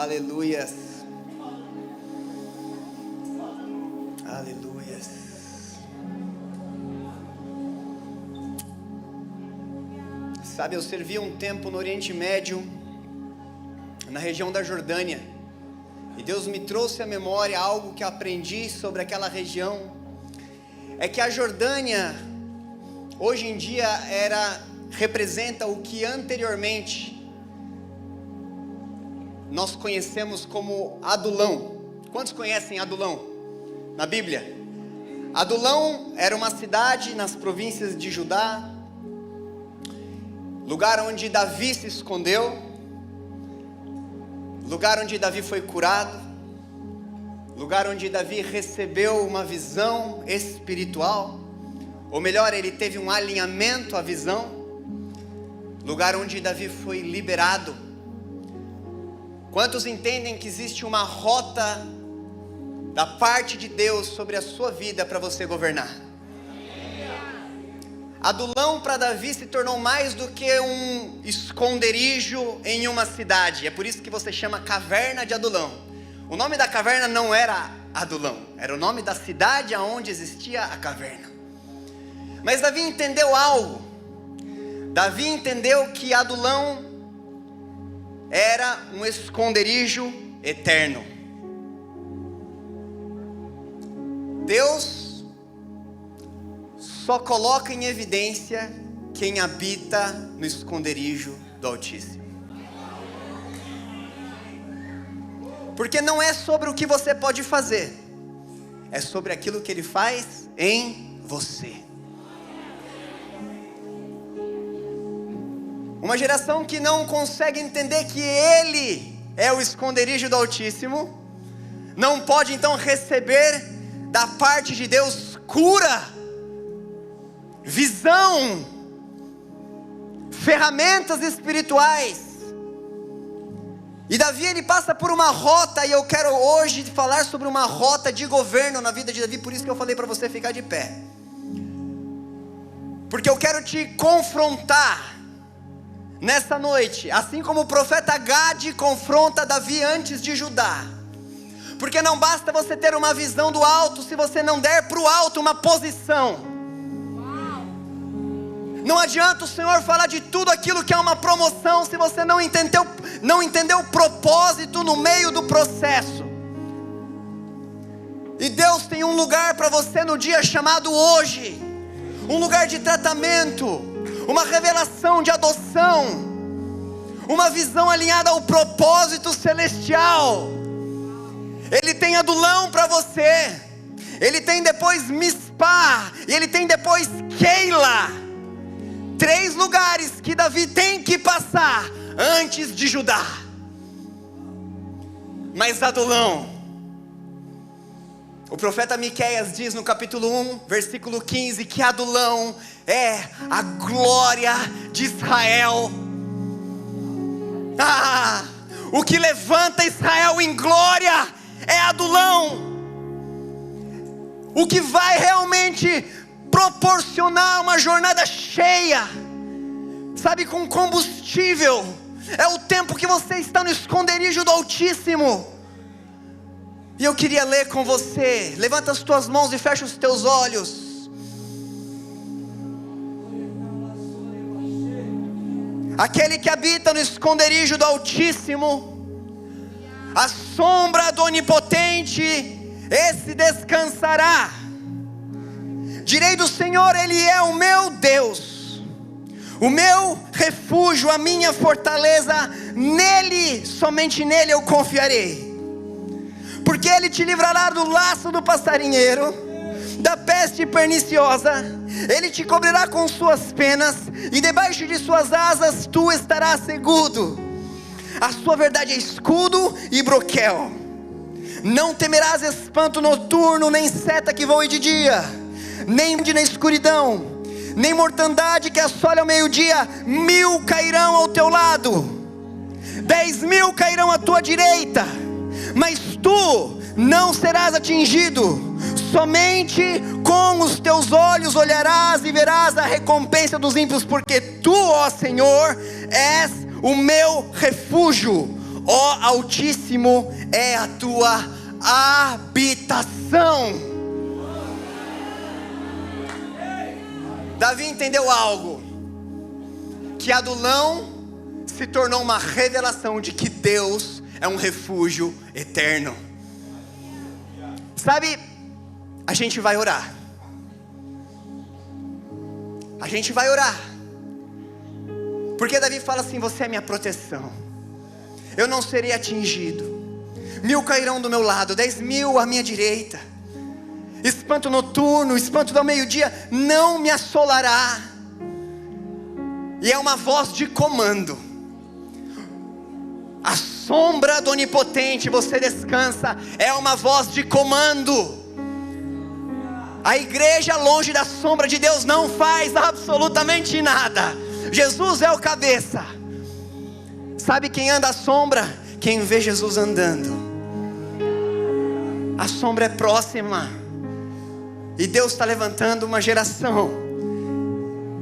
Aleluias. Aleluias. Sabe, eu servi um tempo no Oriente Médio, na região da Jordânia, e Deus me trouxe à memória algo que eu aprendi sobre aquela região. É que a Jordânia, hoje em dia, representa o que anteriormente nós conhecemos como Adulão. Quantos conhecem Adulão na Bíblia? Adulão era uma cidade nas províncias de Judá, lugar onde Davi se escondeu, lugar onde Davi foi curado, lugar onde Davi recebeu uma visão espiritual, ou melhor, ele teve um alinhamento à visão, lugar onde Davi foi liberado. Quantos entendem que existe uma rota da parte de Deus sobre a sua vida para você governar? Adulão para Davi se tornou mais do que um esconderijo em uma cidade. É por isso que você chama caverna de Adulão. O nome da caverna não era Adulão, era o nome da cidade onde existia a caverna. Mas Davi entendeu algo. Davi entendeu que Adulão era um esconderijo eterno. Deus só coloca em evidência quem habita no esconderijo do Altíssimo. Porque não é sobre o que você pode fazer, é sobre aquilo que Ele faz em você. Uma geração que não consegue entender que Ele é o esconderijo do Altíssimo, não pode então receber da parte de Deus cura, visão, ferramentas espirituais. E Davi, ele passa por uma rota, e eu quero hoje falar sobre uma rota de governo na vida de Davi. Por isso que eu falei para você ficar de pé, porque eu quero te confrontar nessa noite, assim como o profeta Gade confronta Davi antes de Judá. Porque não basta você ter uma visão do alto, se você não der para o alto uma posição. Não adianta o Senhor falar de tudo aquilo que é uma promoção, se você não entendeu o propósito no meio do processo. E Deus tem um lugar para você no dia chamado hoje, um lugar de tratamento, uma revelação de adoção, uma visão alinhada ao propósito celestial. Ele tem Adulão para você, Ele tem depois Mispá, e Ele tem depois Keila. 3 lugares que Davi tem que passar antes de Judá. Mas Adulão, o profeta Miqueias diz no capítulo 1, versículo 15, que Adulão é a glória de Israel. O que levanta Israel em glória é Adulão. O que vai realmente proporcionar uma jornada cheia, sabe, com combustível, é o tempo que você está no esconderijo do Altíssimo. E eu queria ler com você. Levanta as tuas mãos e fecha os teus olhos. Aquele que habita no esconderijo do Altíssimo, a sombra do Onipotente, esse descansará. Direi do Senhor, Ele é o meu Deus, o meu refúgio, a minha fortaleza, nele, somente nele eu confiarei. Porque Ele te livrará do laço do passarinheiro, da peste perniciosa. Ele te cobrirá com suas penas, e debaixo de suas asas tu estarás seguro. A sua verdade é escudo e broquel. Não temerás espanto noturno, nem seta que voe de dia, nem na escuridão, nem mortandade que assole ao meio-dia. 1000 cairão ao teu lado, 10.000 cairão à tua direita, mas tu não serás atingido. Somente com os teus olhos olharás e verás a recompensa dos ímpios, porque tu, ó Senhor, és o meu refúgio, ó Altíssimo, é a tua habitação. Davi entendeu algo, que Adulão se tornou uma revelação de que Deus é um refúgio eterno. Sabe, a gente vai orar. A gente vai orar. Porque Davi fala assim: você é minha proteção, eu não serei atingido. 1000 cairão do meu lado, 10.000 à minha direita. Espanto noturno, espanto do meio-dia não me assolará. E é uma voz de comando. A sombra do Onipotente você descansa, é uma voz de comando. A igreja longe da sombra de Deus não faz absolutamente nada. Jesus é o cabeça. Sabe quem anda à sombra? Quem vê Jesus andando. A sombra é próxima. E Deus está levantando uma geração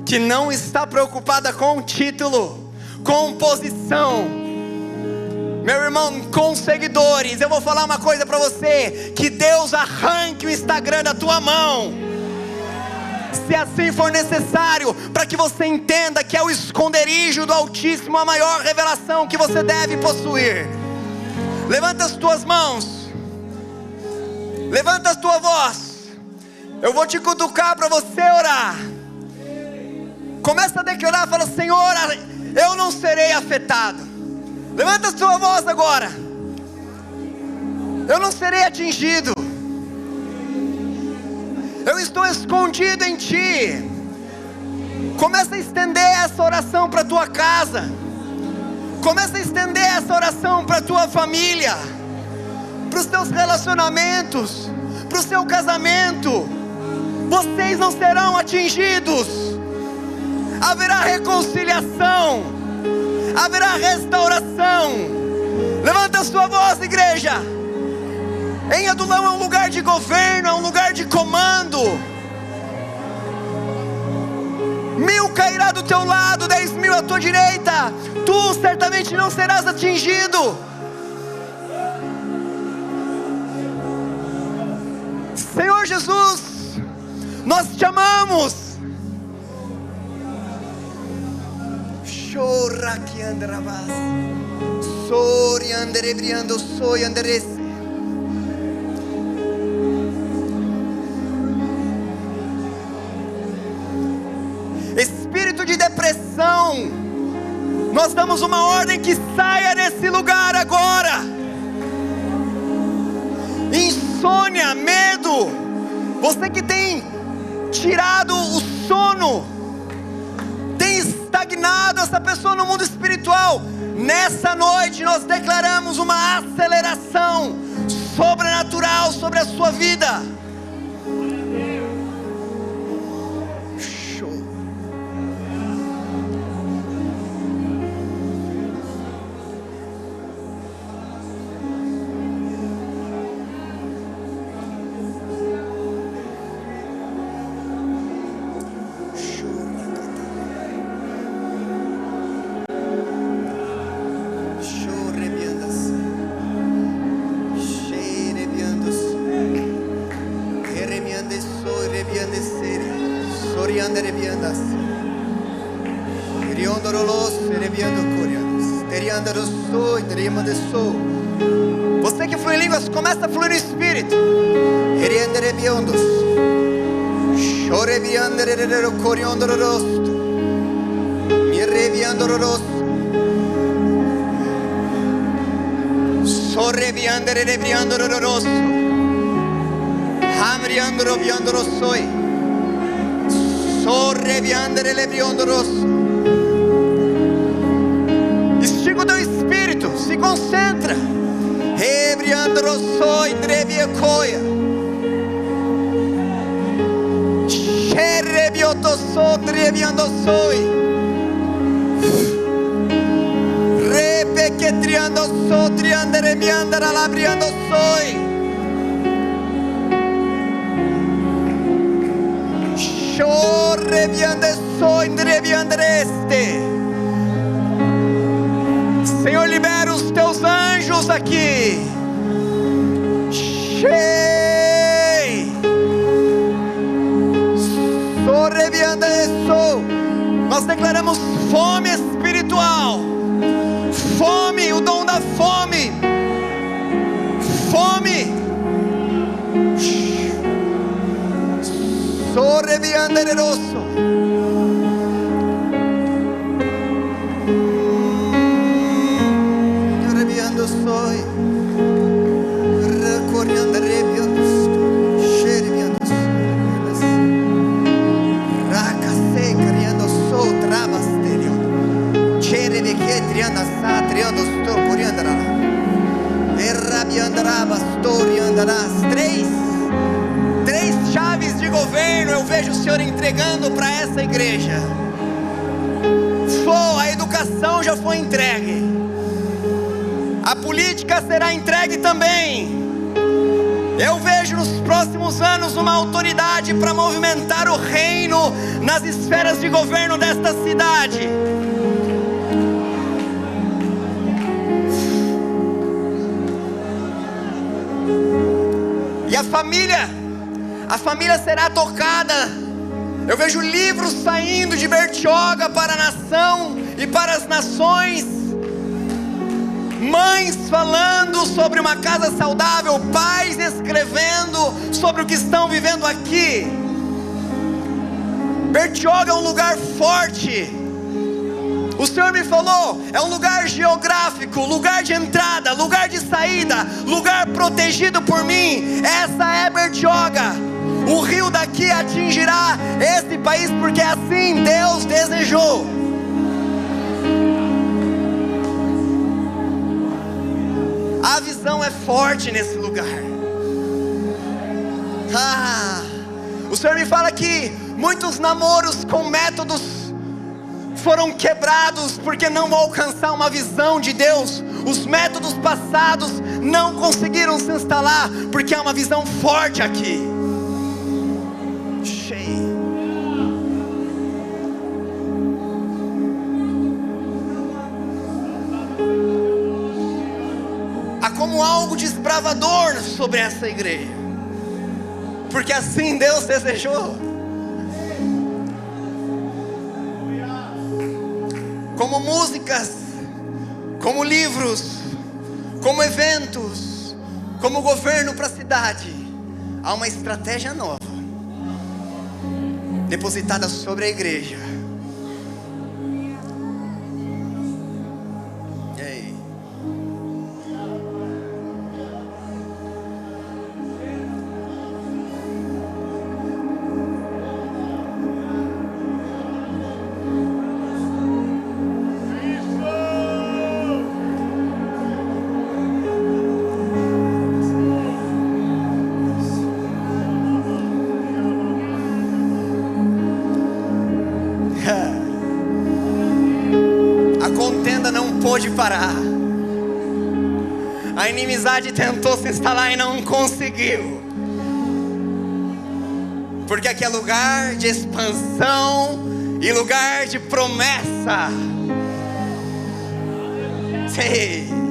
que não está preocupada com título, com posição, meu irmão, com seguidores. Eu vou falar uma coisa para você: que Deus arranque o Instagram da tua mão, se assim for necessário, para que você entenda que é o esconderijo do Altíssimo a maior revelação que você deve possuir. Levanta as tuas mãos, levanta a tua voz. Eu vou te cutucar para você orar. Começa a declarar, fala: Senhor, eu não serei afetado. Levanta a sua voz agora. Eu não serei atingido. Eu estou escondido em Ti. Começa a estender essa oração para a tua casa. Começa a estender essa oração para a tua família, para os teus relacionamentos, para o seu casamento. Vocês não serão atingidos. Haverá reconciliação, haverá restauração. Levanta a sua voz, igreja. Em Adulão é um lugar de governo, é um lugar de comando. 1000 cairá do teu lado, 10.000 à tua direita. Tu certamente não serás atingido. Senhor Jesus, nós te amamos. Chora que andarás, sori anderebriando, soi anderesse. Espírito de depressão, nós damos uma ordem que saia desse lugar agora. Insônia, medo, você que tem tirado o sono, tem estagnado essa pessoa no mundo espiritual, nessa noite nós declaramos uma aceleração sobrenatural sobre a sua vida. Você que flui em línguas, começa a fluir no Espírito. Estiga o teu espírito, se concentra. Rebriandrosoi, dreviecoia. Xerebiotoso, dreviandosoi. Repequetriandoso, trianderemiandara, labriandosoi. Xorrebiandesoi, dreviandreste. Senhor, libera os teus anjos aqui. Nós declaramos fome espiritual, fome, o dom da fome, fome. Sorrebianderoso. Rebiando soy. Recoriando rebiando. Sherebiando. Racase criando so trabasterio. Cherebe que trianda sa triando sto coriandra. Errabiandra bastori andarás. Três chaves de governo eu vejo o Senhor entregando para essa igreja. A educação já foi entregue, a política será entregue também. Eu vejo nos próximos anos uma autoridade para movimentar o reino nas esferas de governo desta cidade. E a família será tocada. Eu vejo livros saindo de Bertioga para a nação e para as nações. Mães falando sobre uma casa saudável, pais escrevendo sobre o que estão vivendo aqui. Bertioga é um lugar forte. O Senhor me falou, é um lugar geográfico, lugar de entrada, lugar de saída, lugar protegido por mim. Essa é Bertioga. O rio daqui atingirá esse país porque assim Deus desejou. A visão é forte nesse lugar. O Senhor me fala que muitos namoros com métodos foram quebrados porque não vão alcançar uma visão de Deus. Os métodos passados não conseguiram se instalar porque há uma visão forte aqui. Há como algo desbravador sobre essa igreja, porque assim Deus desejou. Como músicas, como livros, como eventos, como governo para a cidade, há uma estratégia nova depositada sobre a igreja. E aí? Pôde parar. A inimizade tentou se instalar e não conseguiu, porque aqui é lugar de expansão e lugar de promessa. Sim.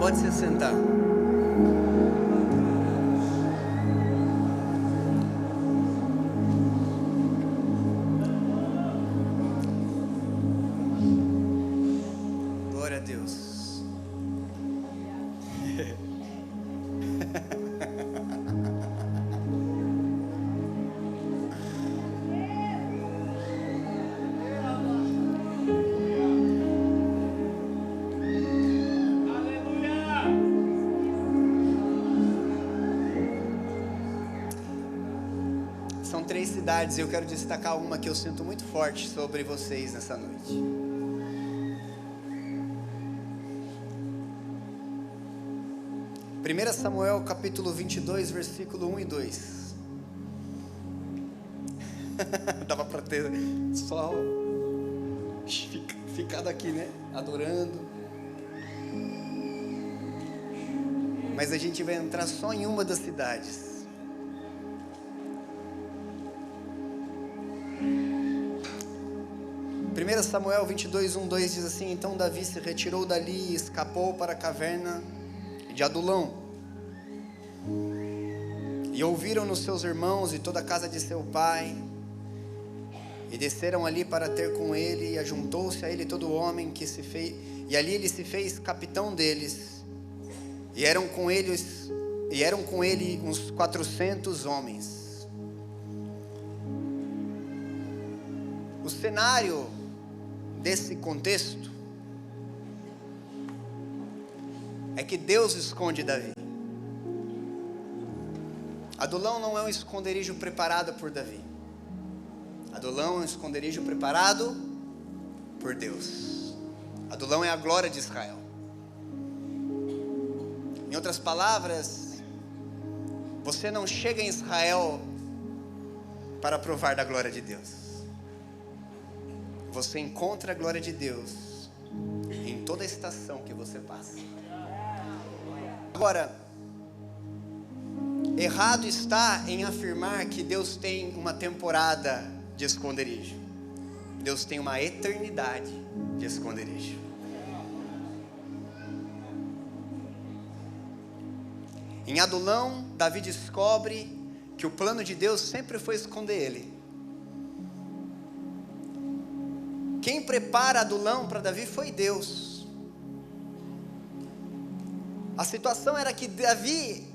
Pode se sentar. Glória a Deus. São 3 cidades e eu quero destacar uma que eu sinto muito forte sobre vocês nessa noite. 1 Samuel capítulo 22, versículo 1 e 2. Dava para ter só ficado aqui, né? Adorando. Mas a gente vai entrar só em uma das cidades. 1 Samuel 22, 1, 2 diz assim: então Davi se retirou dali e escapou para a caverna de Adulão. E ouviram-no seus irmãos e toda a casa de seu pai, e desceram ali para ter com ele, e ajuntou-se a ele todo homem que se fez, e ali ele se fez capitão deles, e eram com ele uns 400 homens. O cenário desse contexto é que Deus esconde Davi. Adulão não é um esconderijo preparado por Davi. Adulão é um esconderijo preparado por Deus. Adulão é a glória de Israel. Em outras palavras, você não chega em Israel para provar da glória de Deus. Você encontra a glória de Deus em toda a estação que você passa. Agora, errado está em afirmar que Deus tem uma temporada de esconderijo. Deus tem uma eternidade de esconderijo. Em Adulão, Davi descobre que o plano de Deus sempre foi esconder ele. Quem prepara Adulão para Davi foi Deus. A situação era que Davi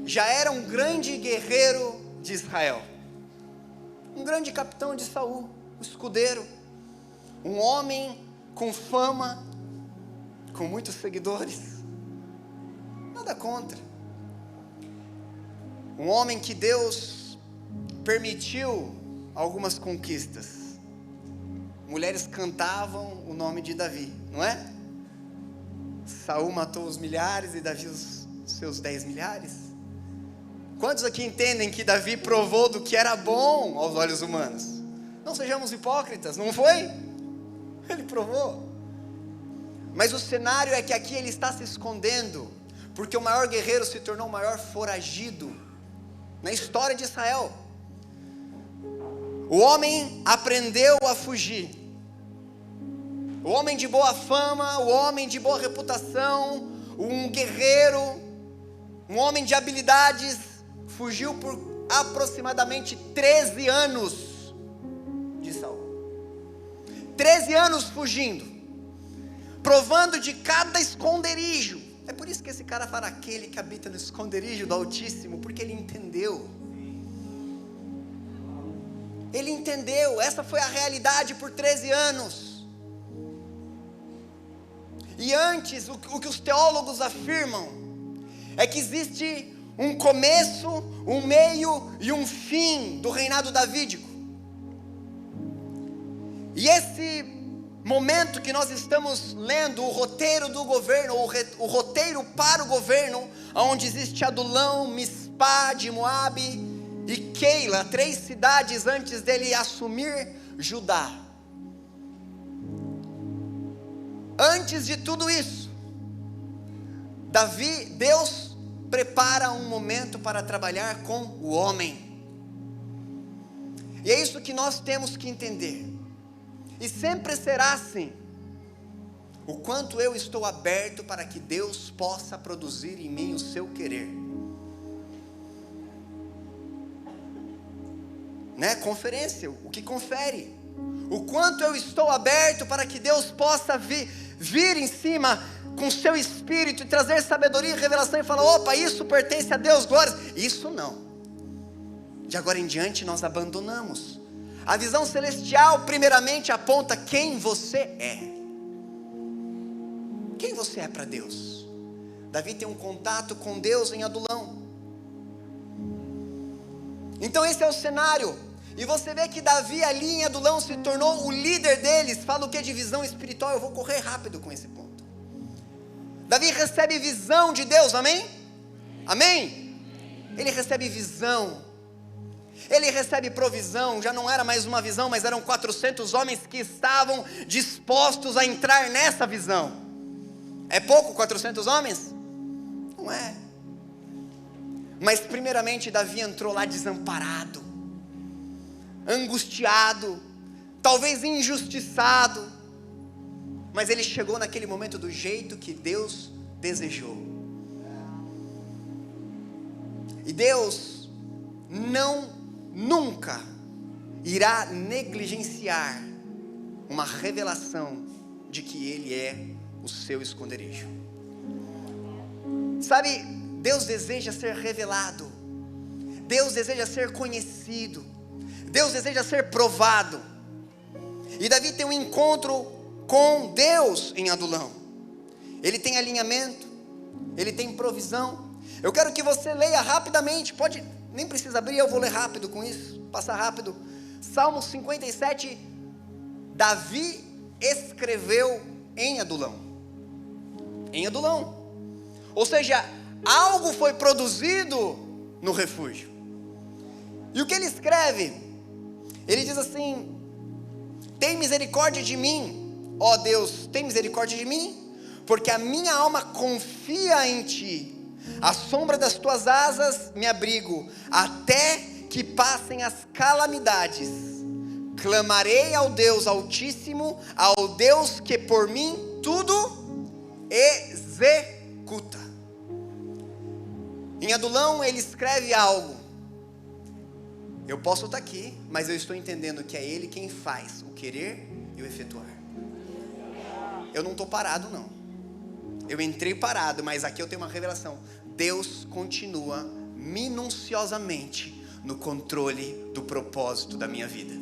já era um grande guerreiro de Israel, um grande capitão de Saul, um escudeiro, um homem com fama, com muitos seguidores, nada contra, um homem que Deus permitiu algumas conquistas. Mulheres cantavam o nome de Davi, não é? Saul matou os milhares e Davi os seus 10 milhares. Quantos aqui entendem que Davi provou do que era bom aos olhos humanos? Não sejamos hipócritas, não foi? Ele provou. Mas o cenário é que aqui ele está se escondendo, porque o maior guerreiro se tornou o maior foragido na história de Israel. O homem aprendeu a fugir. O homem de boa fama, o homem de boa reputação, um guerreiro, um homem de habilidades, fugiu por aproximadamente 13 anos de Saul. 13 anos fugindo, provando de cada esconderijo. É por isso que esse cara fala aquele que habita no esconderijo do Altíssimo, porque ele entendeu. Ele entendeu, essa foi a realidade por 13 anos. E antes, o que os teólogos afirmam é que existe um começo, um meio e um fim do reinado davídico. E esse momento que nós estamos lendo, o roteiro do governo, o roteiro para o governo, onde existe Adulão, Mispá de Moabe e Keila, 3 cidades antes dele assumir Judá. Antes de tudo isso, Deus prepara um momento para trabalhar com o homem. E é isso que nós temos que entender. E sempre será assim. O quanto eu estou aberto para que Deus possa produzir em mim o seu querer. Né? Conferência, o que confere. O quanto eu estou aberto para que Deus possa vir em cima com seu espírito e trazer sabedoria e revelação e falar: opa, isso pertence a Deus, glórias. Isso não. De agora em diante nós abandonamos. A visão celestial primeiramente aponta quem você é. Quem você é para Deus? Davi tem um contato com Deus em Adulão. Então esse é o cenário. E você vê que Davi ali em Adulão se tornou o líder deles. Fala o que de visão espiritual? Eu vou correr rápido com esse ponto. Davi recebe visão de Deus, amém? Amém? Ele recebe visão. Ele recebe provisão. Já não era mais uma visão, mas eram 400 homens que estavam dispostos a entrar nessa visão. É pouco 400 homens? Não é. Mas primeiramente Davi entrou lá desamparado, angustiado, talvez injustiçado, mas ele chegou naquele momento do jeito que Deus desejou. E Deus nunca irá negligenciar uma revelação de que Ele é o seu esconderijo. Sabe, Deus deseja ser revelado, Deus deseja ser conhecido, Deus deseja ser provado. E Davi tem um encontro com Deus em Adulão. Ele tem alinhamento, ele tem provisão. Eu quero que você leia rapidamente, nem precisa abrir, eu vou ler rápido com isso, passar rápido. Salmo 57, Davi escreveu em Adulão. Em Adulão. Ou seja, algo foi produzido no refúgio. E o que ele escreve? Ele diz assim: tem misericórdia de mim, ó Deus, tem misericórdia de mim, porque a minha alma confia em Ti. À sombra das Tuas asas me abrigo, até que passem as calamidades. Clamarei ao Deus Altíssimo, ao Deus que por mim tudo executa. Em Adulão ele escreve algo. Eu posso estar aqui, mas eu estou entendendo que é Ele quem faz o querer e o efetuar. Eu não estou parado não. Eu entrei parado, mas aqui eu tenho uma revelação. Deus continua minuciosamente no controle do propósito da minha vida.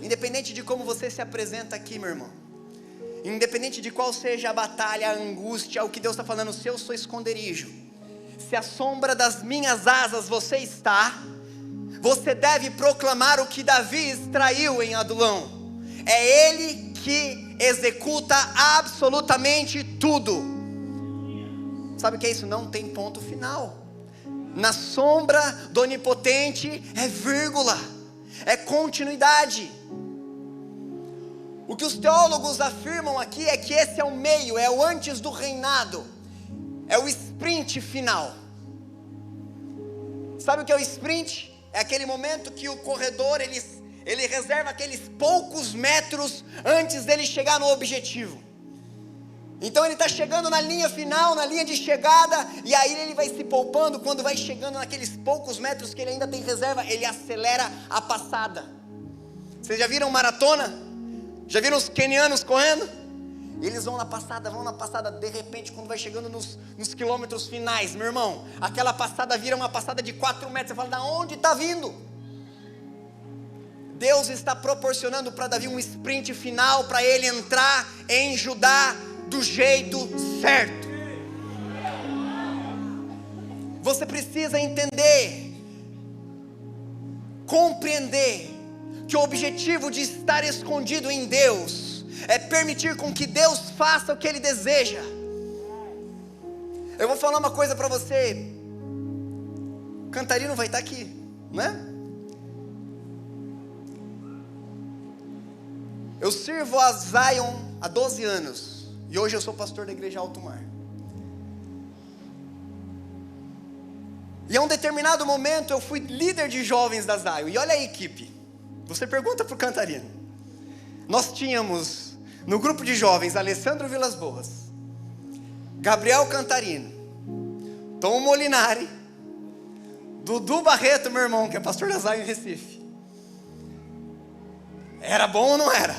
Independente de como você se apresenta aqui, meu irmão, independente de qual seja a batalha, a angústia, o que Deus está falando, se eu sou esconderijo, se à sombra das minhas asas você está, você deve proclamar o que Davi extraiu em Adulão. É Ele que executa absolutamente tudo. Sabe o que é isso? Não tem ponto final. Na sombra do Onipotente é vírgula, é continuidade. O que os teólogos afirmam aqui é que esse é o meio, é o antes do reinado, é o sprint final. Sabe o que é o sprint? É aquele momento que o corredor, ele reserva aqueles poucos metros antes dele chegar no objetivo. Então ele está chegando na linha final, na linha de chegada, e aí ele vai se poupando. Quando vai chegando naqueles poucos metros que ele ainda tem reserva, ele acelera a passada. Vocês já viram maratona? Já viram os quenianos correndo? Eles vão na passada, de repente quando vai chegando nos quilômetros finais, meu irmão, aquela passada vira uma passada de 4 metros, você fala, da onde está vindo? Deus está proporcionando para Davi um sprint final, para ele entrar em Judá do jeito certo. Você precisa entender, compreender, que o objetivo de estar escondido em Deus é permitir com que Deus faça o que Ele deseja. Eu vou falar uma coisa para você. Cantarino vai estar aqui, não é? Eu sirvo a Zion há 12 anos. E hoje eu sou pastor da igreja Alto Mar. E a um determinado momento eu fui líder de jovens da Zion. E olha a equipe. Você pergunta para o Cantarino. Nós tínhamos No grupo de jovens, Alessandro Vilas Boas, Gabriel Cantarino, Tom Molinari, Dudu Barreto, meu irmão, que é pastor da Zion em Recife. Era bom ou não era?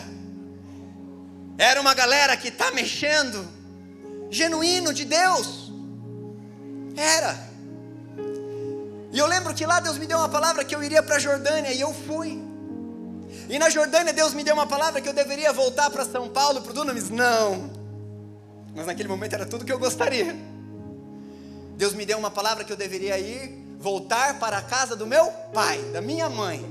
Era uma galera que está mexendo, genuíno de Deus. Era. E eu lembro que lá Deus me deu uma palavra que eu iria para a Jordânia, e eu fui. E na Jordânia Deus me deu uma palavra que eu deveria voltar para São Paulo, para o Dunamis. Não. Mas naquele momento era tudo que eu gostaria. Deus me deu uma palavra que eu deveria voltar para a casa do meu pai, da minha mãe.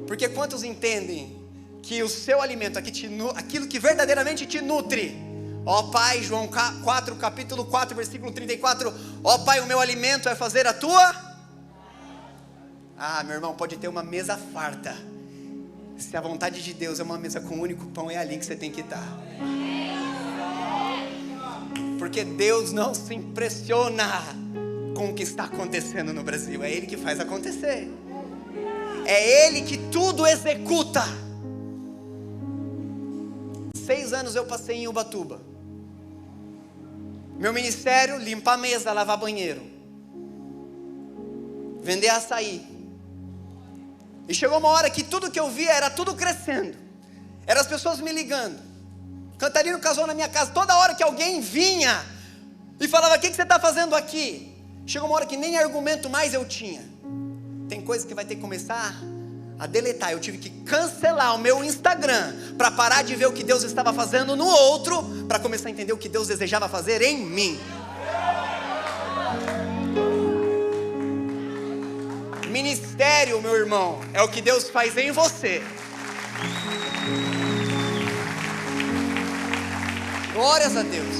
Porque quantos entendem que o seu alimento, aquilo que verdadeiramente te nutre, ó Pai, João 4, capítulo 4, versículo 34, ó Pai, o meu alimento é fazer a tua... meu irmão, pode ter uma mesa farta, se a vontade de Deus é uma mesa com um único pão, é ali que você tem que estar. Porque Deus não se impressiona com o que está acontecendo no Brasil, é Ele que faz acontecer, é Ele que tudo executa. 6 anos eu passei em Ubatuba. Meu ministério, limpar a mesa, lavar banheiro, vender açaí. E chegou uma hora que tudo que eu via era tudo crescendo, eram as pessoas me ligando. Cantarino casou na minha casa, toda hora que alguém vinha e falava: o que você está fazendo aqui? Chegou uma hora que nem argumento mais eu tinha. Tem coisa que vai ter que começar a deletar. Eu tive que cancelar o meu Instagram para parar de ver o que Deus estava fazendo no outro, para começar a entender o que Deus desejava fazer em mim. Ministério, meu irmão, é o que Deus faz em você. Glórias a Deus.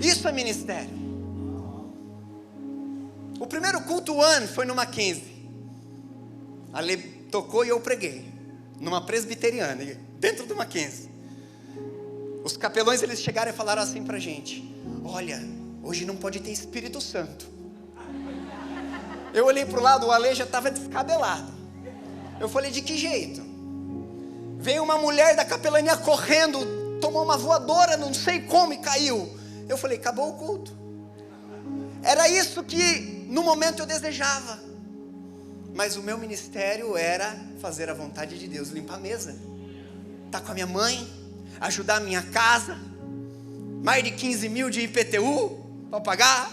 Isso é ministério. O primeiro culto One foi no Mackenzie. A Lê tocou e eu preguei numa presbiteriana, dentro do Mackenzie. Os capelões, eles chegaram e falaram assim pra gente: olha, hoje não pode ter Espírito Santo. Eu olhei pro lado, o Ale já estava descabelado. Eu falei: de que jeito? Veio uma mulher da capelania correndo, tomou uma voadora, não sei como, e caiu. Eu falei: acabou o culto. Era isso que no momento eu desejava. Mas o meu ministério era fazer a vontade de Deus, limpar a mesa, estar com a minha mãe, ajudar a minha casa, mais de 15 mil de IPTU para pagar.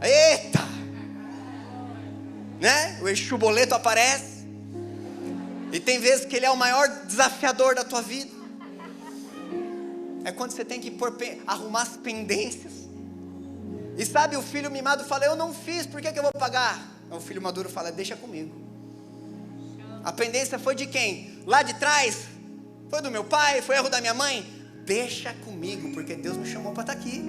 Eita! Né? O Exu Boleto aparece, e tem vezes que ele é o maior desafiador da tua vida. É quando você tem que arrumar as pendências. E sabe, o filho mimado fala: eu não fiz, por que eu vou pagar? O filho maduro fala: deixa comigo. A pendência foi de quem? Lá de trás? Foi do meu pai? Foi erro da minha mãe? Deixa comigo, porque Deus me chamou para estar aqui.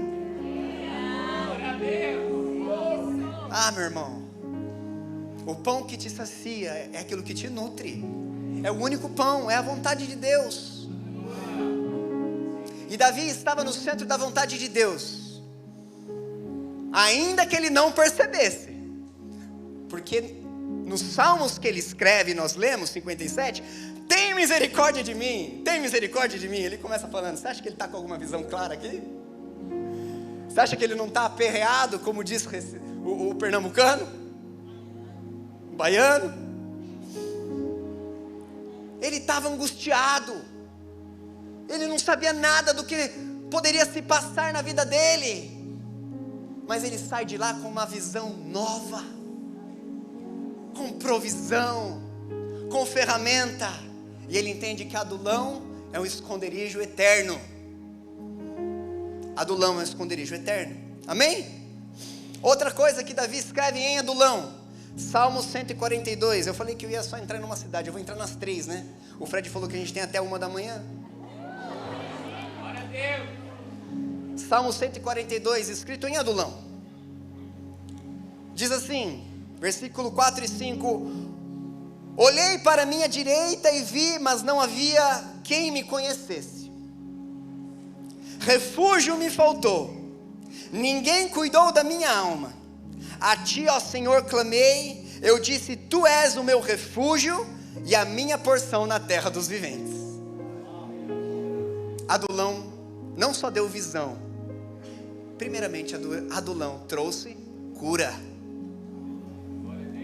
Meu irmão, o pão que te sacia é aquilo que te nutre. É o único pão, é a vontade de Deus. E Davi estava no centro da vontade de Deus, ainda que ele não percebesse. Porque nos salmos que ele escreve, nós lemos 57, tem misericórdia de mim, tem misericórdia de mim. Ele começa falando: você acha que ele está com alguma visão clara aqui? Você acha que ele não está aperreado, como diz o pernambucano, o baiano? Ele estava angustiado, ele não sabia nada do que poderia se passar na vida dele, mas ele sai de lá com uma visão nova, com provisão, com ferramenta, e ele entende que Adulão é um esconderijo eterno. Adulão é um esconderijo eterno, amém? Outra coisa que Davi escreve em Adulão, Salmo 142, eu falei que eu ia só entrar numa cidade, eu vou entrar nas 3, né? O Fred falou que a gente tem até 1 da manhã. Glória a Deus. Salmo 142, escrito em Adulão, diz assim, versículo 4 e 5: olhei para a minha direita e vi, mas não havia quem me conhecesse. Refúgio me faltou, ninguém cuidou da minha alma. A ti, ó Senhor, clamei, eu disse: tu és o meu refúgio e a minha porção na terra dos viventes. Adulão não só deu visão, primeiramente Adulão trouxe cura.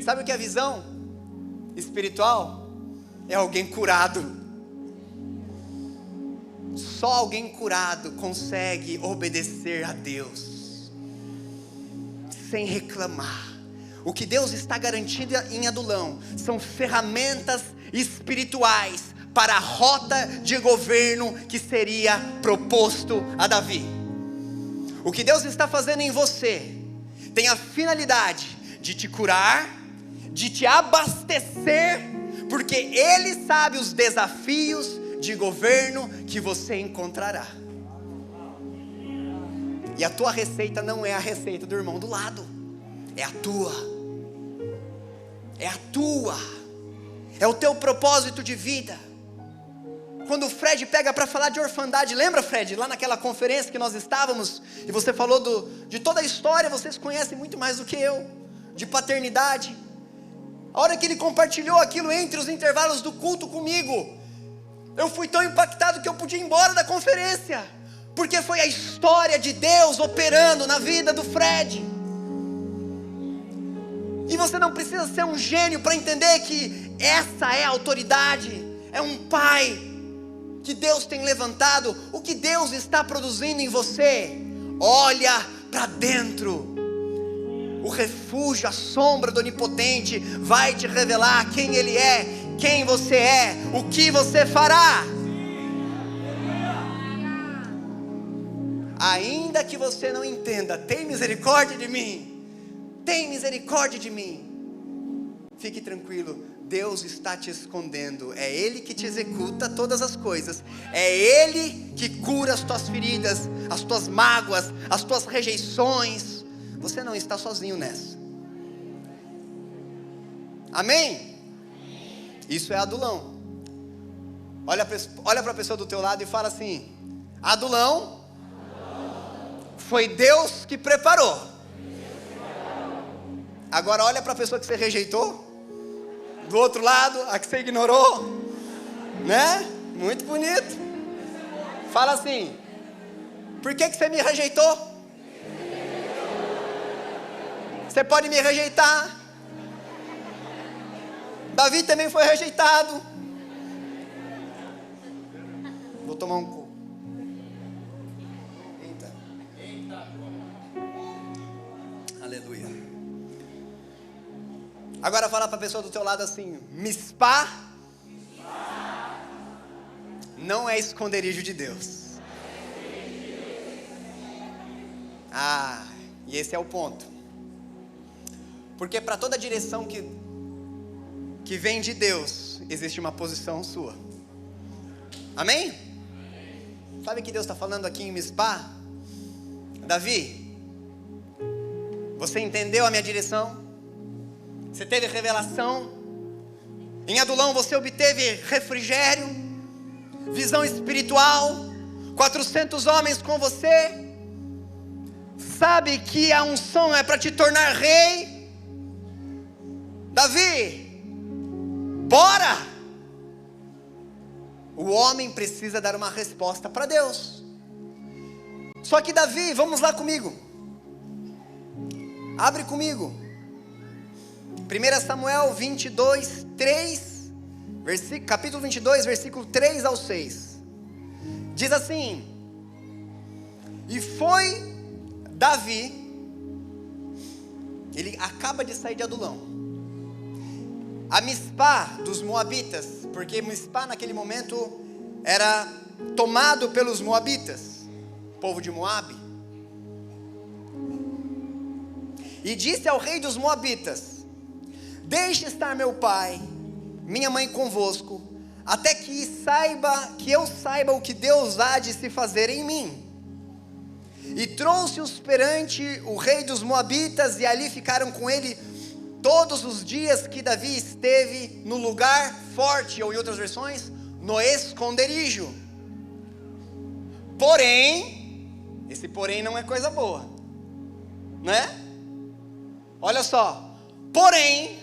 Sabe o que é visão espiritual? É alguém curado. Só alguém curado consegue obedecer a Deus sem reclamar. O que Deus está garantindo em Adulão são ferramentas espirituais para a rota de governo que seria proposto a Davi. O que Deus está fazendo em você tem a finalidade de te curar, de te abastecer, porque Ele sabe os desafios de governo que você encontrará. E a tua receita não é a receita do irmão do lado, é a tua. É a tua. É o teu propósito de vida. Quando o Fred pega para falar de orfandade, lembra, Fred, lá naquela conferência que nós estávamos, e você falou de toda a história, vocês conhecem muito mais do que eu, de paternidade. A hora que ele compartilhou aquilo entre os intervalos do culto comigo, eu fui tão impactado que eu podia ir embora da conferência, porque foi a história de Deus operando na vida do Fred. E você não precisa ser um gênio para entender que essa é a autoridade, é um pai que Deus tem levantado. O que Deus está produzindo em você? Olha para dentro. O refúgio, a sombra do Onipotente vai te revelar quem Ele é, quem você é, o que você fará. Ainda que você não entenda, tem misericórdia de mim. Tem misericórdia de mim. Fique tranquilo, Deus está te escondendo. É Ele que te executa todas as coisas. É Ele que cura as tuas feridas, as tuas mágoas, as tuas rejeições. Você não está sozinho nessa. Amém? Isso é Adulão. Olha para a pessoa do teu lado e fala assim: Adulão foi Deus que preparou. Agora olha para a pessoa que você rejeitou, do outro lado, a que você ignorou, né? Muito bonito. Fala assim: por que você me rejeitou? Você pode me rejeitar. Davi também foi rejeitado. Vou tomar um pouco. Eita. Aleluia. Agora fala para a pessoa do teu lado assim: Mispá não é esconderijo de Deus. E esse é o ponto. Porque para toda direção que vem de Deus, existe uma posição sua. Amém? Sabe o que Deus está falando aqui em Mispá? Davi, você entendeu a minha direção? Você teve revelação? Em Adulão você obteve refrigério, visão espiritual, 400 homens com você. Sabe que a unção é para te tornar rei? Davi, bora! O homem precisa dar uma resposta para Deus. Só que Davi, vamos lá comigo. Abre comigo. 1 Samuel 22, 3, capítulo 22, versículo 3 ao 6. Diz assim: e foi Davi, ele acaba de sair de Adulão, a Mispá dos Moabitas, porque Mispá naquele momento era tomado pelos Moabitas, povo de Moabe. E disse ao rei dos Moabitas: deixe estar meu pai, minha mãe convosco, até que eu saiba o que Deus há de se fazer em mim. E trouxe-os perante o rei dos Moabitas, e ali ficaram com ele todos os dias que Davi esteve no lugar forte, ou em outras versões, no esconderijo. Porém, esse porém não é coisa boa, né? Olha só, porém,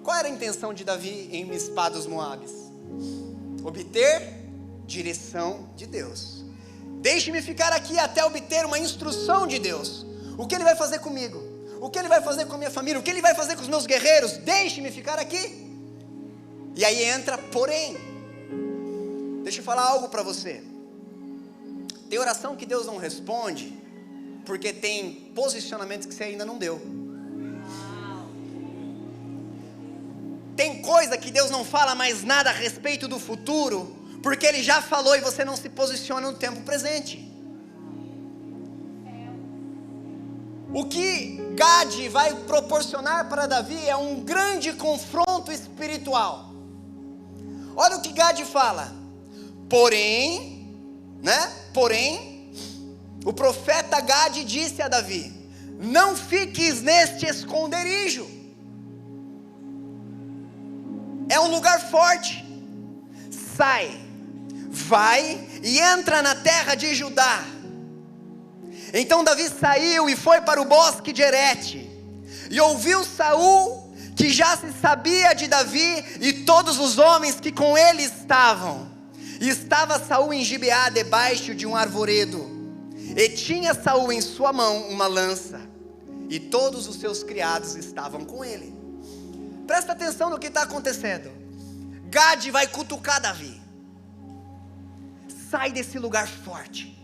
qual era a intenção de Davi em Mispá dos Moabes? Obter direção de Deus. Deixe-me ficar aqui até obter uma instrução de Deus. O que Ele vai fazer comigo? O que Ele vai fazer com a minha família? O que Ele vai fazer com os meus guerreiros? Deixe-me ficar aqui. E aí entra porém. Deixa eu falar algo para você. Tem oração que Deus não responde, porque tem posicionamentos que você ainda não deu. Tem coisa que Deus não fala mais nada a respeito do futuro, porque Ele já falou e você não se posiciona no tempo presente. O que Gade vai proporcionar para Davi é um grande confronto espiritual. Olha o que Gade fala. Porém, o profeta Gade disse a Davi: não fiques neste esconderijo. É um lugar forte. Sai, vai e entra na terra de Judá. Então Davi saiu e foi para o bosque de Herete, e ouviu Saul, que já se sabia de Davi e todos os homens que com ele estavam. E estava Saul em Gibeá, debaixo de um arvoredo, e tinha Saul em sua mão uma lança, e todos os seus criados estavam com ele. Presta atenção no que está acontecendo. Gade vai cutucar Davi. Sai desse lugar forte.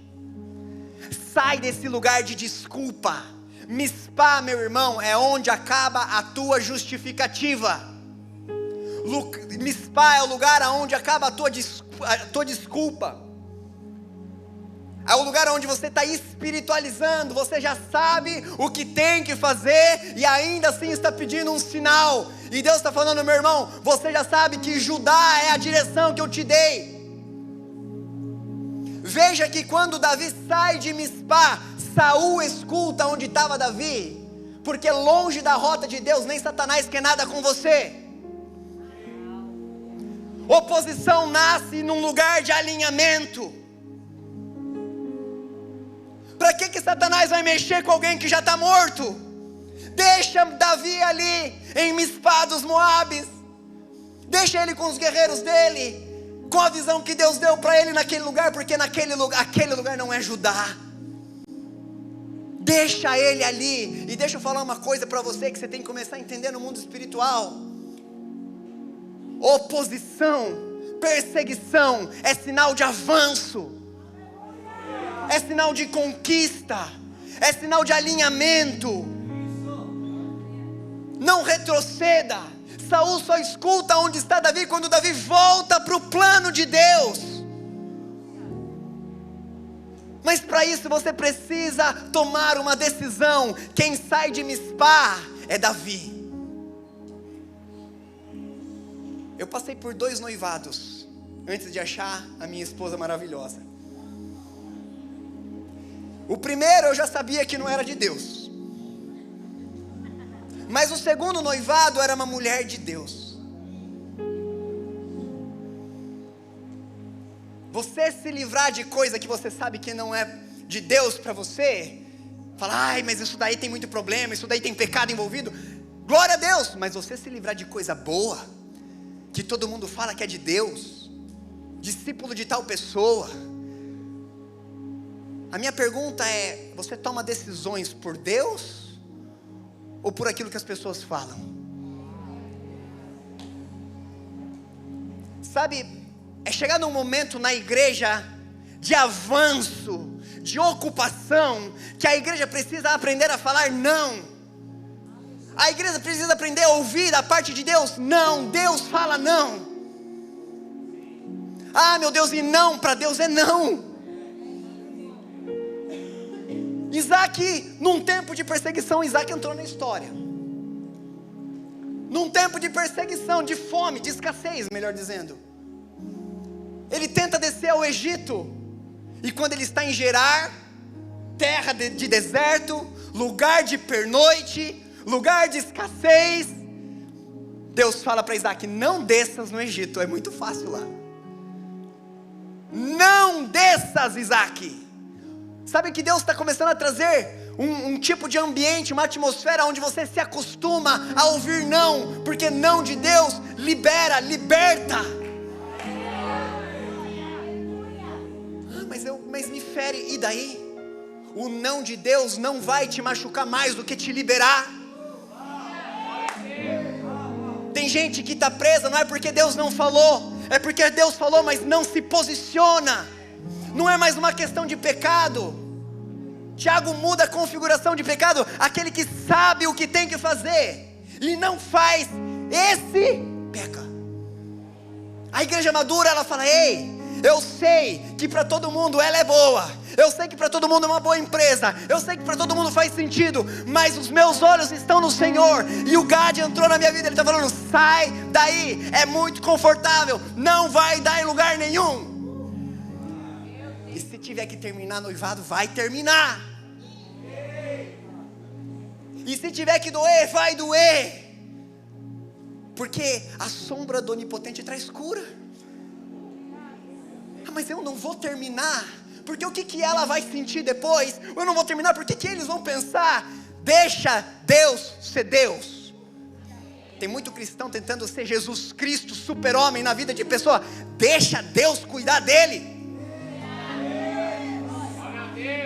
Sai desse lugar de desculpa. Mispá, meu irmão, é onde acaba a tua justificativa. Mispá é o lugar onde acaba a tua desculpa. É o lugar onde você está espiritualizando. Você já sabe o que tem que fazer e ainda assim está pedindo um sinal. E Deus está falando: meu irmão, você já sabe que Judá é a direção que eu te dei. Veja que quando Davi sai de Mispá, Saul escuta onde estava Davi, porque longe da rota de Deus nem Satanás quer nada com você. Oposição nasce num lugar de alinhamento. Para que Satanás vai mexer com alguém que já está morto? Deixa Davi ali em Mispá dos Moabes. Deixa ele com os guerreiros dele, com a visão que Deus deu para ele naquele lugar, porque aquele lugar não é Judá. Deixa ele ali. E deixa eu falar uma coisa para você que você tem que começar a entender no mundo espiritual. Oposição, perseguição é sinal de avanço, é sinal de conquista, é sinal de alinhamento. Não retroceda. Saul só escuta onde está Davi quando Davi volta para o plano de Deus. Mas para isso você precisa tomar uma decisão. Quem sai de Mispá é Davi. Eu passei por 2 noivados antes de achar a minha esposa maravilhosa. O primeiro eu já sabia que não era de Deus, mas o segundo noivado era uma mulher de Deus. Você se livrar de coisa que você sabe que não é de Deus para você, fala: ai, mas isso daí tem muito problema, isso daí tem pecado envolvido. Glória a Deus. Mas você se livrar de coisa boa, que todo mundo fala que é de Deus, discípulo de tal pessoa. A minha pergunta é: você toma decisões por Deus ou por aquilo que as pessoas falam? Sabe, é chegar num momento na igreja de avanço, de ocupação, que a igreja precisa aprender a falar não. A igreja precisa aprender a ouvir da parte de Deus não. Deus fala não. Ah, meu Deus, e não para Deus é não. Isaac, num tempo de perseguição, Isaac entrou na história. Num tempo de perseguição, de fome, de escassez, melhor dizendo, ele tenta descer ao Egito. E quando ele está em Gerar, terra de deserto, lugar de pernoite, lugar de escassez, Deus fala para Isaac: não desças no Egito, é muito fácil lá. Não desças, Isaac. Sabe que Deus está começando a trazer um tipo de ambiente, uma atmosfera onde você se acostuma a ouvir não, porque não de Deus liberta. E daí? O não de Deus não vai te machucar mais do que te liberar. Tem gente que está presa, não é porque Deus não falou, é porque Deus falou, mas não se posiciona. Não é mais uma questão de pecado. Tiago muda a configuração de pecado. Aquele que sabe o que tem que fazer e não faz, esse peca. A igreja madura, ela fala: ei, eu sei que para todo mundo ela é boa, eu sei que para todo mundo é uma boa empresa, eu sei que para todo mundo faz sentido, mas os meus olhos estão no Senhor. E o Gad entrou na minha vida, ele está falando: sai daí, é muito confortável, não vai dar em lugar nenhum. E se tiver que terminar noivado, vai terminar. E se tiver que doer, vai doer. Porque a sombra do onipotente traz cura. Ah, mas eu não vou terminar, porque o que ela vai sentir depois? Eu não vou terminar, porque o que eles vão pensar? Deixa Deus ser Deus. Tem muito cristão tentando ser Jesus Cristo, super-homem na vida de pessoa. Deixa Deus cuidar dele.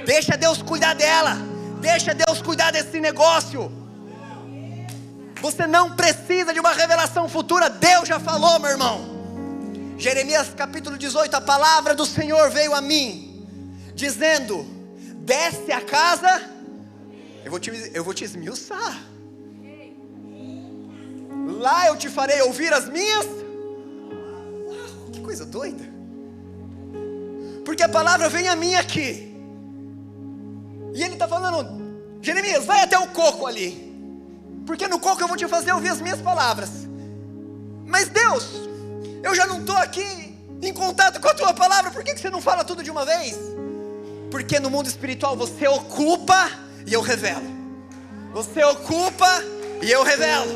Deixa Deus cuidar dela. Deixa Deus cuidar desse negócio. Você não precisa de uma revelação futura. Deus já falou, meu irmão. Jeremias capítulo 18, a palavra do Senhor veio a mim, dizendo: desce a casa, eu vou te esmiuçar. Lá eu te farei ouvir as minhas. Que coisa doida. Porque a palavra vem a mim aqui. E ele está falando: Jeremias, vai até o coco ali, porque no coco eu vou te fazer ouvir as minhas palavras. Mas Deus, eu já não estou aqui em contato com a tua palavra, por que você não fala tudo de uma vez? Porque no mundo espiritual você ocupa e eu revelo. Você ocupa e eu revelo.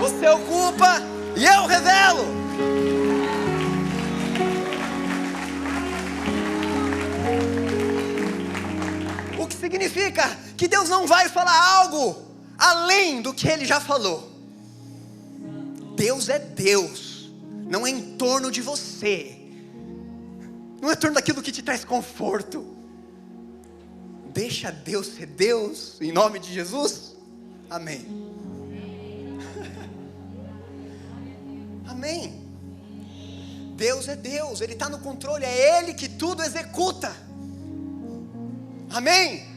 Você ocupa e eu revelo. O que significa que Deus não vai falar algo além do que Ele já falou. Deus é Deus, não é em torno de você, não é em torno daquilo que te traz conforto. Deixa Deus ser Deus, em nome de Jesus, amém. Amém. Deus é Deus, Ele está no controle, é Ele que tudo executa, amém.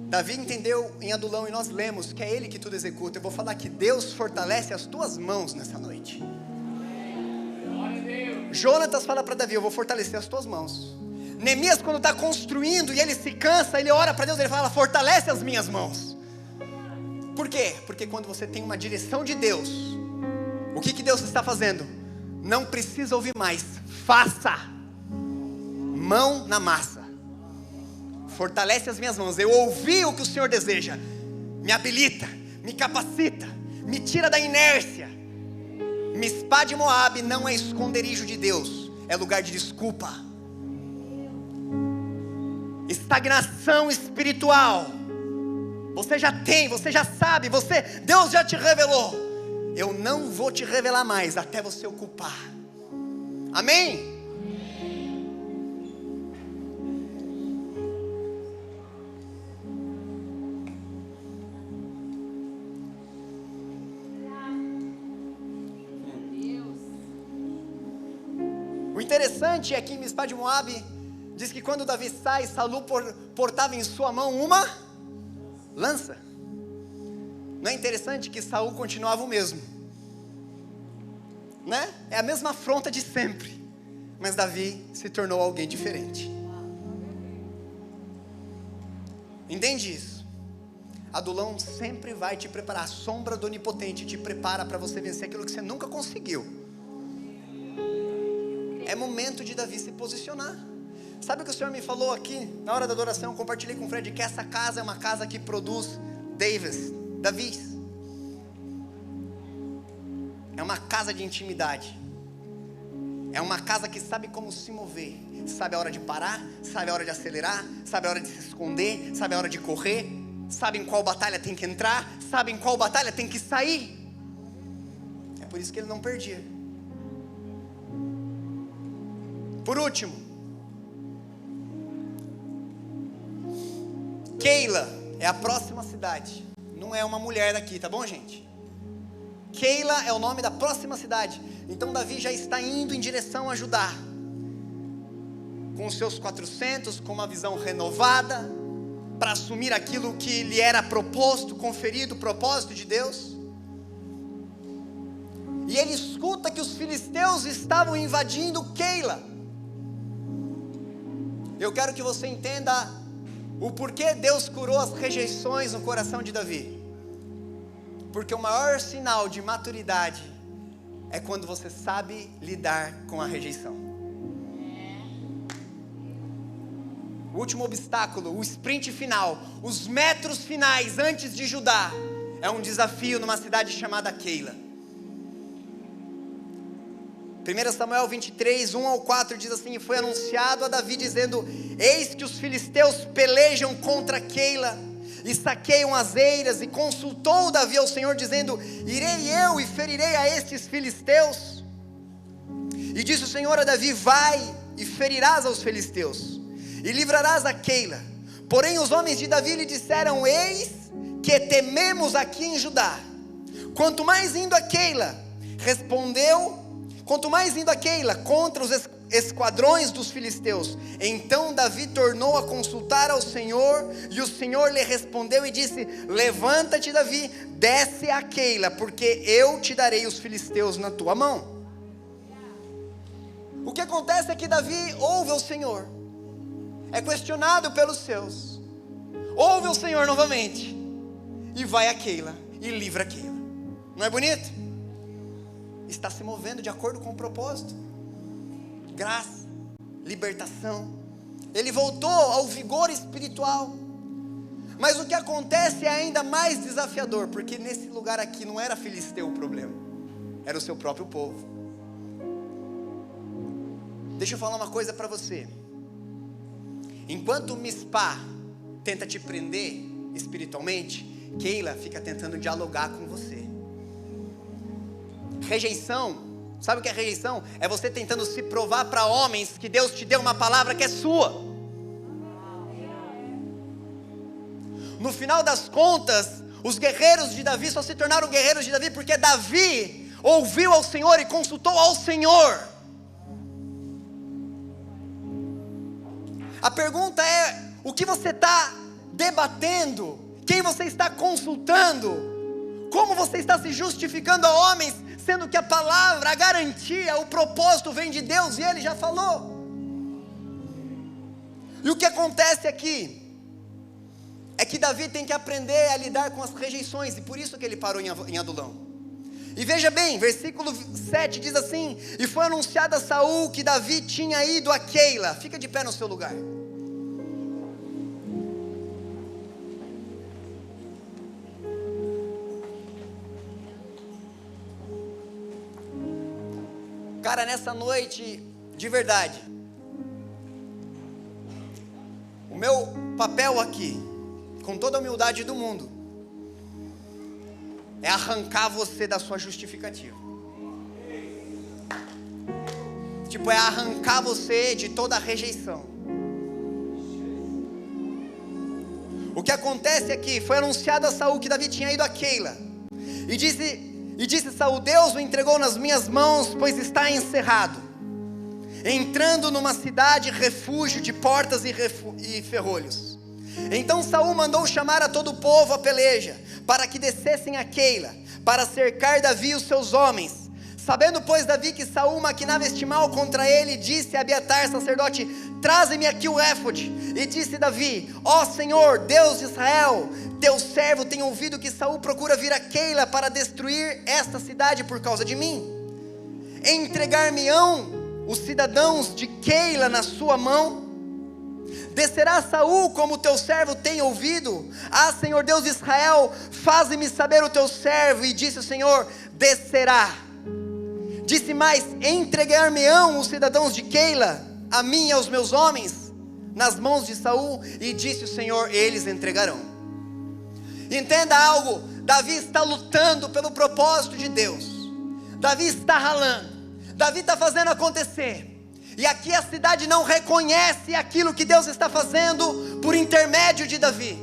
Davi entendeu em Adulão, e nós lemos que é Ele que tudo executa. Eu vou falar que Deus fortalece as tuas mãos nessa noite. Jonatas fala para Davi: eu vou fortalecer as tuas mãos. Neemias, quando está construindo e ele se cansa, ele ora para Deus, ele fala: fortalece as minhas mãos. Por quê? Porque quando você tem uma direção de Deus, o que Deus está fazendo? Não precisa ouvir mais, faça. Mão na massa. Fortalece as minhas mãos. Eu ouvi o que o Senhor deseja. Me habilita, me capacita, me tira da inércia. Mispá de Moabe não é esconderijo de Deus, é lugar de desculpa. Estagnação espiritual. Você já tem, você já sabe, Deus já te revelou. Eu não vou te revelar mais até você ocupar. Amém? O interessante é que em Mispá de Moabe diz que quando Davi sai, Saul portava em sua mão uma lança. Não é interessante que Saul continuava o mesmo, né? É a mesma afronta de sempre, mas Davi se tornou alguém diferente. Entende isso? Adulão sempre vai te preparar. A sombra do onipotente te prepara para você vencer aquilo que você nunca conseguiu. É momento de Davi se posicionar. Sabe o que o Senhor me falou aqui na hora da adoração? Eu compartilhei com o Fred que essa casa é uma casa que produz Davis. É uma casa de intimidade. É uma casa que sabe como se mover. Sabe a hora de parar, sabe a hora de acelerar, sabe a hora de se esconder, sabe a hora de correr, sabe em qual batalha tem que entrar, sabe em qual batalha tem que sair. É por isso que ele não perdia. Por último, é a próxima cidade. Não é uma mulher daqui, tá bom, gente? Keila é o nome da próxima cidade. Então Davi já está indo em direção a Judá, com os seus 400, com uma visão renovada, para assumir aquilo que lhe era proposto, conferido, o propósito de Deus. E ele escuta que os filisteus estavam invadindo Keila. Eu quero que você entenda o porquê Deus curou as rejeições no coração de Davi. Porque o maior sinal de maturidade é quando você sabe lidar com a rejeição. O último obstáculo, o sprint final, os metros finais antes de Judá, é um desafio numa cidade chamada Keila. 1 Samuel 23, 1-4 diz assim: e foi anunciado a Davi dizendo: eis que os filisteus pelejam contra Keila e saqueiam as eiras. E consultou Davi ao Senhor dizendo: irei eu e ferirei a estes filisteus? E disse o Senhor a Davi: vai e ferirás aos filisteus e livrarás a Keila. Porém os homens de Davi lhe disseram: eis que tememos aqui em Judá, quanto mais indo a Keila. Respondeu: quanto mais indo a Keila contra os esquadrões dos filisteus. Então Davi tornou a consultar ao Senhor, e o Senhor lhe respondeu e disse: levanta-te, Davi, desce a Keila, porque eu te darei os filisteus na tua mão. O que acontece é que Davi ouve ao Senhor, é questionado pelos seus, ouve o Senhor novamente, e vai a Keila, e livra a Keila. Não é bonito? Está se movendo de acordo com o propósito. Graça, libertação. Ele voltou ao vigor espiritual. Mas o que acontece é ainda mais desafiador, porque nesse lugar aqui não era filisteu o problema, era o seu próprio povo. Deixa eu falar uma coisa para você. Enquanto Mispá tenta te prender espiritualmente, Keila fica tentando dialogar com você. Rejeição, sabe o que é rejeição? É você tentando se provar para homens que Deus te deu uma palavra que é sua. No final das contas, os guerreiros de Davi só se tornaram guerreiros de Davi porque Davi ouviu ao Senhor e consultou ao Senhor. A pergunta é: o que você está debatendo? Quem você está consultando? Como você está se justificando a homens, sendo que a palavra, a garantia, o propósito vem de Deus e Ele já falou? E o que acontece aqui é que Davi tem que aprender a lidar com as rejeições, e por isso que ele parou em Adulão. E veja bem, versículo 7 diz assim: e foi anunciado a Saul que Davi tinha ido a Keila. Fica de pé no seu lugar. Cara, nessa noite, de verdade, o meu papel aqui, com toda a humildade do mundo, é arrancar você da sua justificativa. Tipo, é arrancar você de toda a rejeição. O que acontece aqui, foi anunciado a Saul que Davi tinha ido a Keila, e disse Saul: Deus o entregou nas minhas mãos, pois está encerrado, entrando numa cidade refúgio de portas e ferrolhos. Então Saul mandou chamar a todo o povo à peleja, para que descessem a Keila, para cercar Davi e os seus homens. Sabendo, pois, Davi que Saul maquinava este mal contra ele, disse a Abiatar, sacerdote: traze-me aqui o éfode. E disse Davi: ó Senhor, Deus de Israel, teu servo tem ouvido que Saul procura vir a Keila para destruir esta cidade por causa de mim. Entregar-me-ão os cidadãos de Keila na sua mão? Descerá Saul como teu servo tem ouvido? Ah, Senhor Deus de Israel, faze-me saber o teu servo. E disse o Senhor: descerá. Disse mais: entregar-me-ão os cidadãos de Keila a mim e aos meus homens nas mãos de Saul? E disse o Senhor: eles entregarão. Entenda algo, Davi está lutando pelo propósito de Deus. Davi está ralando, Davi está fazendo acontecer. E aqui a cidade não reconhece aquilo que Deus está fazendo por intermédio de Davi.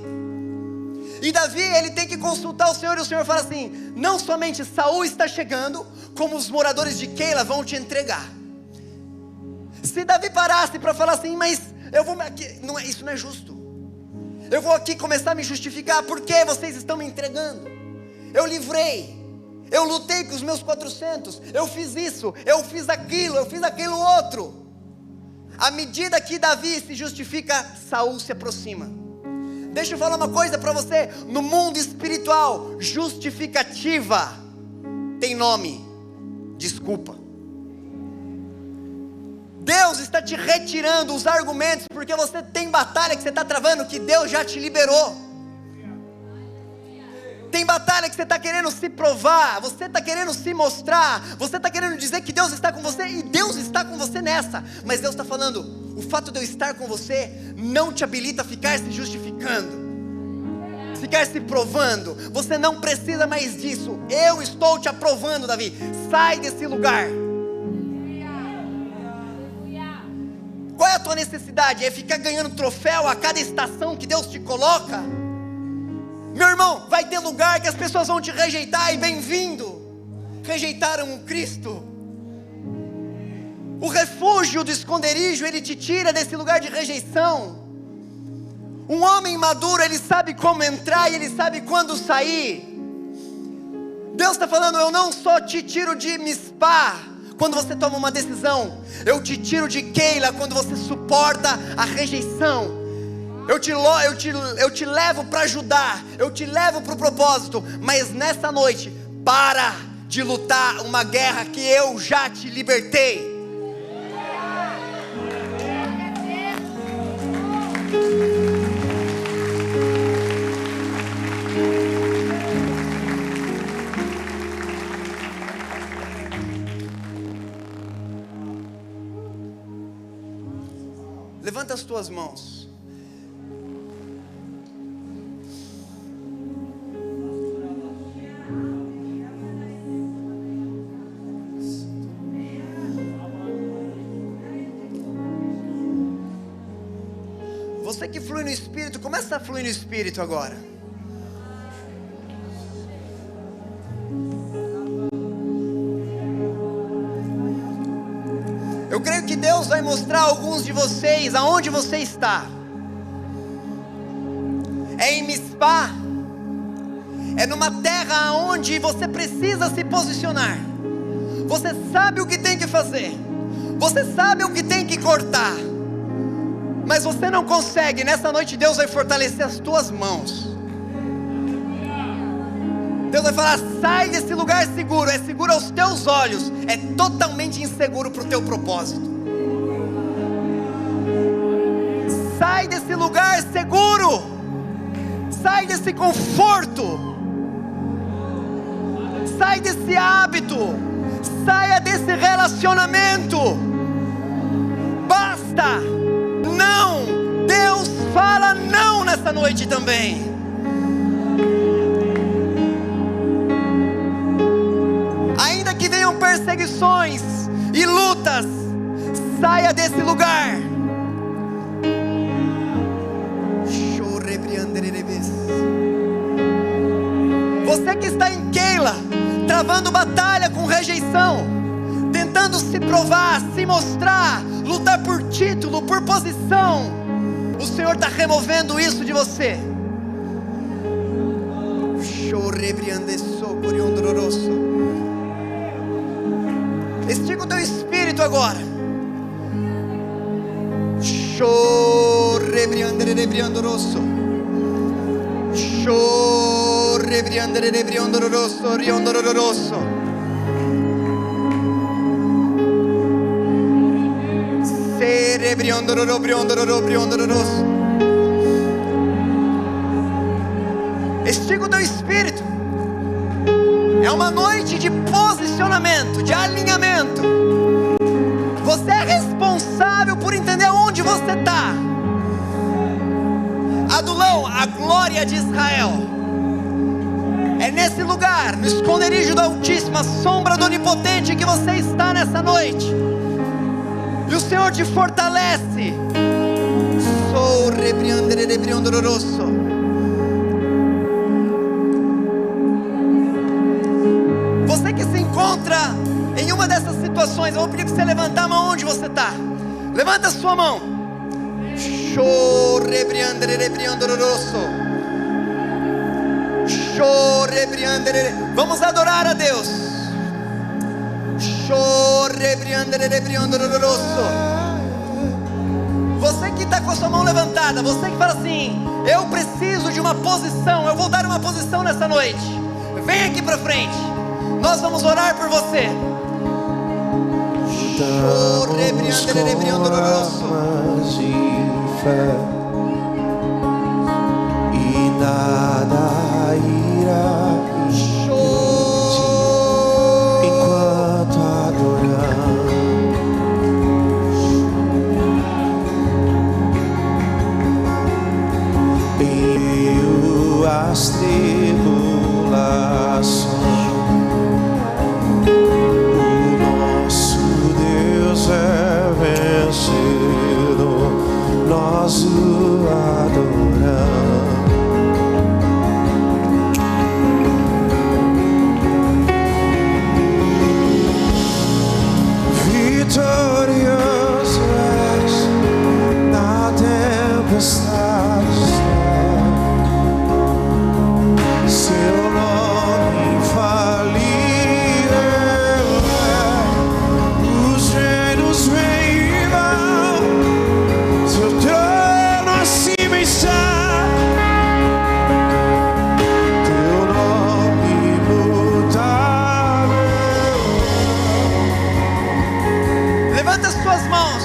E Davi, ele tem que consultar o Senhor, e o Senhor fala assim: não somente Saul está chegando, como os moradores de Keila vão te entregar. Se Davi parasse para falar assim: mas eu vou aqui, não é, isso não é justo, eu vou aqui começar a me justificar, por que vocês estão me entregando? Eu livrei, eu lutei com os meus 400, eu fiz isso, eu fiz aquilo outro. À medida que Davi se justifica, Saul se aproxima. Deixa eu falar uma coisa para você: no mundo espiritual, justificativa tem nome: desculpa. Deus está te retirando os argumentos, porque você tem batalha que você está travando, que Deus já te liberou. Tem batalha que você está querendo se provar, você está querendo se mostrar, você está querendo dizer que Deus está com você, e Deus está com você nessa. Mas Deus está falando: o fato de eu estar com você não te habilita a ficar se justificando, ficar se provando. Você não precisa mais disso. Eu estou te aprovando, Davi. Sai desse lugar. Qual é a tua necessidade? É ficar ganhando troféu a cada estação que Deus te coloca? Meu irmão, vai ter lugar que as pessoas vão te rejeitar, e bem-vindo. Rejeitaram o Cristo. O refúgio do esconderijo, ele te tira desse lugar de rejeição. Um homem maduro, ele sabe como entrar e ele sabe quando sair. Deus está falando: eu não só te tiro de Mispa quando você toma uma decisão, eu te tiro de Keila quando você suporta a rejeição. Eu te levo para ajudar, eu te levo para o propósito. Mas nessa noite, para de lutar uma guerra que eu já te libertei. Levanta as tuas mãos. Você que flui no Espírito, começa a fluir no Espírito agora. Eu creio que Deus vai mostrar a alguns de vocês aonde você está. É em Mispa, é numa terra onde você precisa se posicionar. Você sabe o que tem que fazer, você sabe o que tem que cortar, mas você não consegue. Nessa noite Deus vai fortalecer as tuas mãos. Deus vai falar: sai desse lugar seguro. É seguro aos teus olhos, é totalmente inseguro para o teu propósito. Sai desse lugar seguro, sai desse conforto, sai desse hábito, saia desse relacionamento. Basta. Não. Deus fala não nessa noite também. Ainda que venham perseguições e lutas, saia desse lugar. Você que está em Keila, travando batalha com rejeição, tentando se provar, se mostrar, lutar por título, por posição, o Senhor está removendo isso de você. Estica o teu espírito agora. Estica o teu espírito. É uma noite de posicionamento, de alinhamento. Você é responsável por entender onde você está. Adulão, a glória de Israel é nesse lugar, no esconderijo do Altíssimo, a sombra do Onipotente, que você está nessa noite. E o Senhor te fortalece. em uma dessas situações, eu vou pedir para você levantar a mão onde você está. Levanta a sua mão. Vamos adorar a Deus. Você que está com a sua mão levantada, você que fala assim: eu preciso de uma posição, eu vou dar uma posição nessa noite. Vem aqui para frente, nós vamos orar por você. Damos com armas de fé e nada irá impedir enquanto adoramos. Em meio às tribulações, é vencido, nós o adoramos. Vitorioso és na tempestade, seu nome infalível é. Os reinos vêm e vão, seu trono acima está. Teu nome imutável. Levanta as suas mãos.